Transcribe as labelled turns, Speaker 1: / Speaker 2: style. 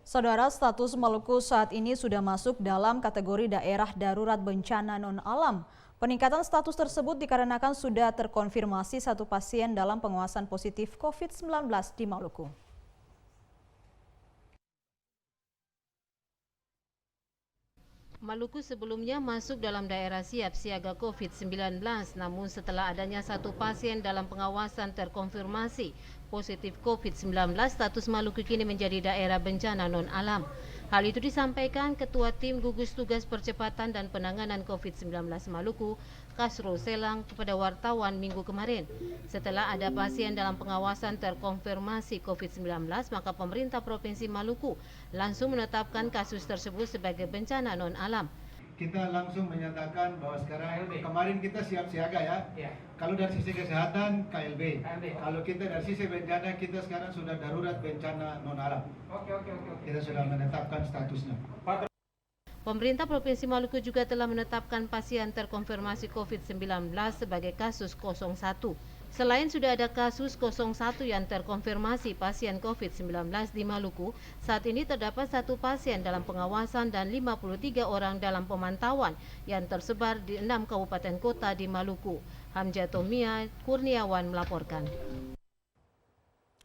Speaker 1: Saudara, status Maluku saat ini sudah masuk dalam kategori daerah darurat bencana non-alam. Peningkatan status tersebut dikarenakan sudah terkonfirmasi satu pasien dalam pengawasan positif COVID-19 di Maluku.
Speaker 2: Maluku sebelumnya masuk dalam daerah siap siaga COVID-19, namun setelah adanya satu pasien dalam pengawasan terkonfirmasi positif COVID-19, status Maluku kini menjadi daerah bencana non-alam. Hal itu disampaikan Ketua Tim Gugus Tugas Percepatan dan Penanganan COVID-19 Maluku, Kasro Selang, kepada wartawan Minggu kemarin. Setelah ada pasien dalam pengawasan terkonfirmasi COVID-19, maka pemerintah Provinsi Maluku langsung menetapkan kasus tersebut sebagai bencana non-alam.
Speaker 3: Kita langsung menyatakan bahwa sekarang kemarin kita siap siaga ya. Kalau dari sisi kesehatan KLB. Kalau kita dari sisi bencana kita sekarang sudah darurat bencana non alam. Kita sudah menetapkan statusnya.
Speaker 2: Pemerintah Provinsi Maluku juga telah menetapkan pasien terkonfirmasi COVID-19 sebagai kasus 01. Selain sudah ada kasus 01 yang terkonfirmasi pasien COVID-19 di Maluku, saat ini terdapat satu pasien dalam pengawasan dan 53 orang dalam pemantauan yang tersebar di 6 kabupaten kota di Maluku. Hamja Tomia Kurniawan melaporkan.